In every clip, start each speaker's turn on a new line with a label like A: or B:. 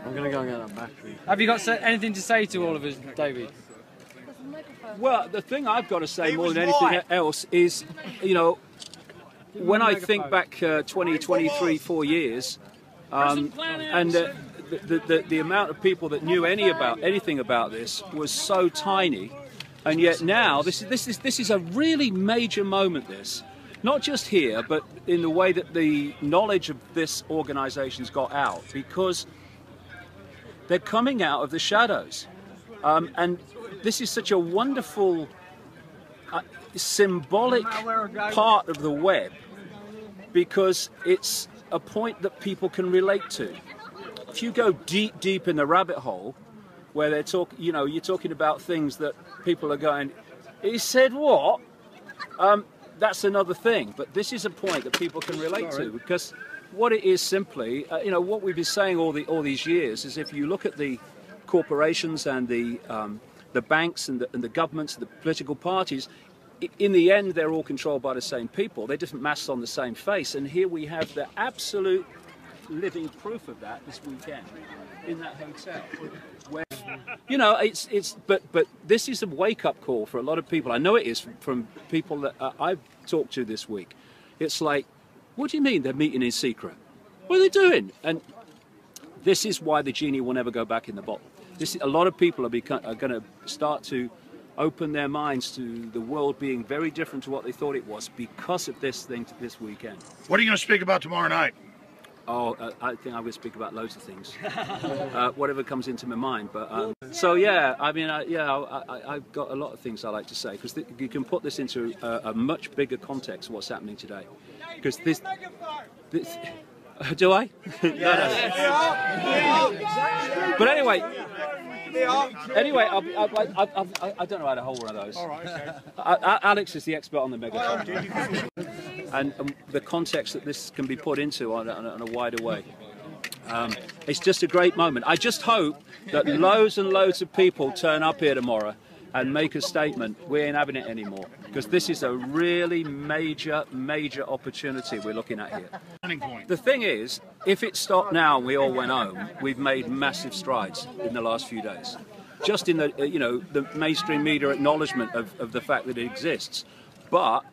A: I'm going to go and get that battery.
B: Have you got anything to say to all of us, David?
C: Well, the thing I've got to say more than anything else is, you know, when I think back 20, 23, 4 years, and the amount of people that knew anything about this was so tiny, and yet now this is a really major moment. This, not just here, but in the way that the knowledge of this organisation's got out, because they're coming out of the shadows, and this is such a wonderful, symbolic part of the web, because it's a point that people can relate to. If you go deep, deep in the rabbit hole, where they're you're talking about things that people are going, he said what? That's another thing. But this is a point that people can relate to, because what it is simply, what we've been saying all these years is, if you look at the corporations and the banks and the governments and the political parties, in the end they're all controlled by the same people. They're different masks on the same face, and here we have the absolute living proof of that this weekend in that hotel. Where, but this is a wake-up call for a lot of people. I know it is from people that I've talked to this week. It's like, what do you mean they're meeting in secret? What are they doing? And this is why the genie will never go back in the bottle. A lot of people are going to start to open their minds to the world being very different to what they thought it was because of this thing this weekend.
D: What are you going to speak about tomorrow night?
C: Oh, I think I will speak about loads of things, whatever comes into my mind. But so yeah, I mean, I've got a lot of things I like to say, because you can put this into a much bigger context of what's happening today. Because this do I? No. But anyway, I don't know how to hold one of those. All right, okay. Alex is the expert on the megaphone. And the context that this can be put into on a wider way. It's just a great moment. I just hope that loads and loads of people turn up here tomorrow and make a statement. We ain't having it anymore, because this is a really major opportunity we're looking at here. The thing is, if it stopped now and we all went home, we've made massive strides in the last few days. Just in the the mainstream media acknowledgement of the fact that it exists. But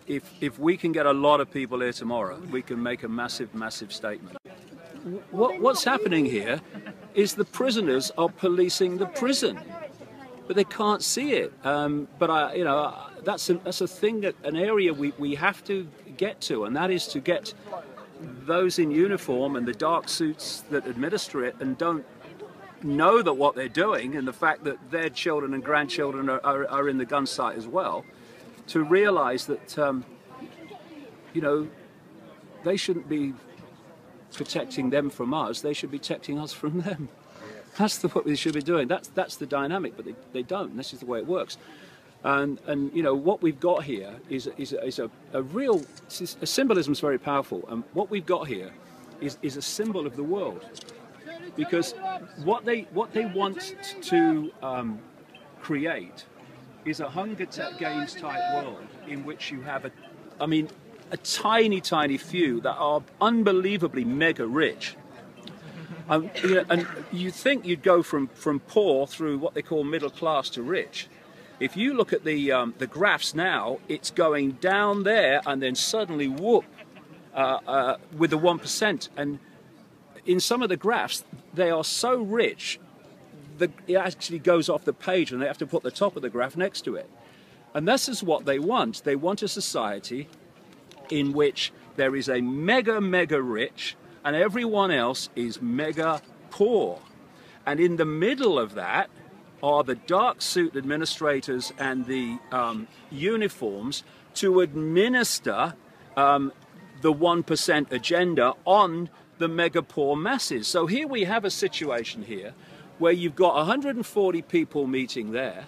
C: if we can get a lot of people here tomorrow, we can make a massive statement. What's happening here is the prisoners are policing the prison, but they can't see it. That's a thing, an area we have to get to, and that is to get those in uniform and the dark suits that administer it and don't know that what they're doing, and the fact that their children and grandchildren are in the gun sight as well, to realise that they shouldn't be protecting them from us, they should be protecting us from them. That's what we should be doing. That's the dynamic, but they don't. This is the way it works. And what we've got here is a real symbolism is very powerful. And what we've got here is a symbol of the world, because what they want to create is a Hunger Games type world in which you have a tiny few that are unbelievably mega rich. And you think you'd go from poor through what they call middle class to rich. If you look at the graphs now, it's going down there and then suddenly whoop with the 1%. And in some of the graphs, they are so rich that it actually goes off the page and they have to put the top of the graph next to it. And this is what they want. They want a society in which there is a mega rich and everyone else is mega poor. And in the middle of that are the dark suit administrators and the uniforms to administer the 1% agenda on the mega poor masses. So here we have a situation here where you've got 140 people meeting there.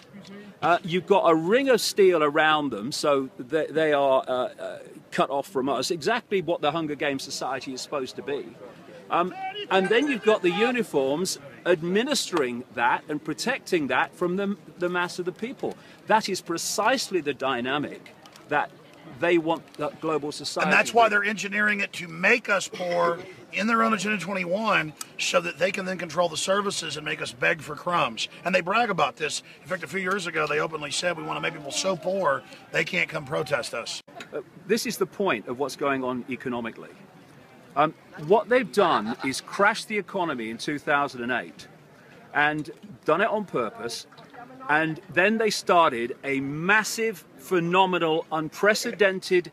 C: You've got a ring of steel around them, so they are cut off from us, exactly what the Hunger Games society is supposed to be. And then you've got the uniforms administering that and protecting that from the mass of the people. That is precisely the dynamic that they want that global society.
D: And that's why they're engineering it to make us poor in their own Agenda 21 so that they can then control the services and make us beg for crumbs. And they brag about this. In fact, a few years ago, they openly said we want to make people so poor they can't come protest us.
C: This is the point of what's going on economically. What they've done is crash the economy in 2008 and done it on purpose. And then they started a massive, phenomenal, unprecedented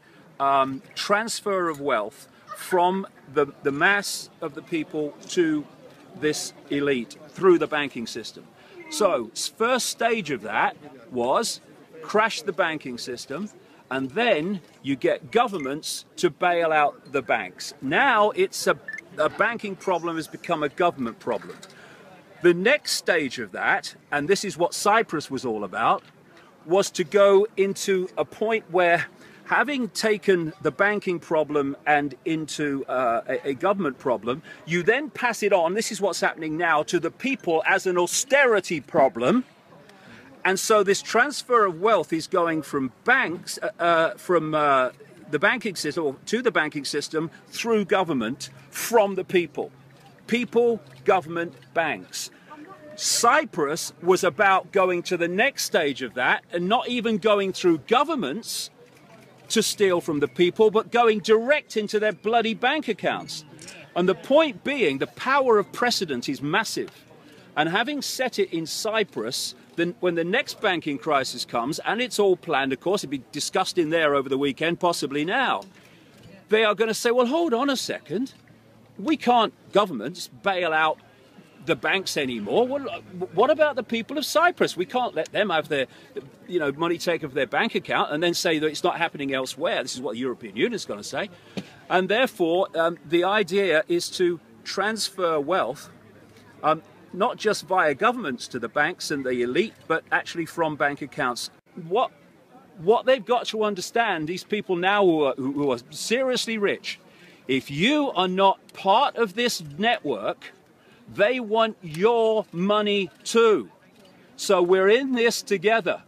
C: transfer of wealth from the mass of the people to this elite through the banking system. So, first stage of that was crash the banking system, and then you get governments to bail out the banks. Now it's a banking problem has become a government problem. The next stage of that, and this is what Cyprus was all about, was to go into a point where, having taken the banking problem and into a government problem, you then pass it on, this is what's happening now, to the people as an austerity problem. And so this transfer of wealth is going from banks, the banking system, or to the banking system, through government, from the people. People, government, banks. Cyprus was about going to the next stage of that and not even going through governments to steal from the people, but going direct into their bloody bank accounts. And the point being, the power of precedent is massive. And having set it in Cyprus, then when the next banking crisis comes, and it's all planned, of course, it'll be discussed in there over the weekend, possibly now, they are going to say, well, hold on a second. We can't, governments, bail out the banks anymore. What about the people of Cyprus? We can't let them have their, money taken from their bank account and then say that it's not happening elsewhere. This is what the European Union is going to say. And therefore, the idea is to transfer wealth, not just via governments to the banks and the elite, but actually from bank accounts. What they've got to understand, these people now who are seriously rich, if you are not part of this network, they want your money too. So we're in this together.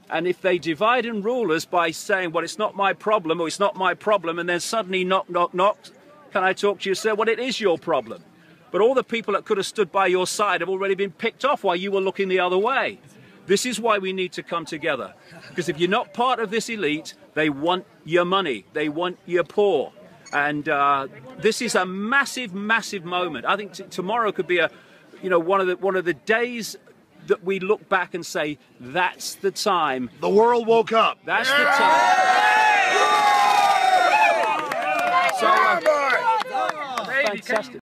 C: And if they divide and rule us by saying, well, it's not my problem, or it's not my problem, and then suddenly knock, knock, knock, can I talk to you, sir? Well, it is your problem. But all the people that could have stood by your side have already been picked off while you were looking the other way. This is why we need to come together. Because if you're not part of this elite, they want your money. They want your poor. And this is a massive, massive moment. I think tomorrow could be one of the days that we look back and say, that's the time.
D: The world woke up.
C: That's the time. So, fantastic.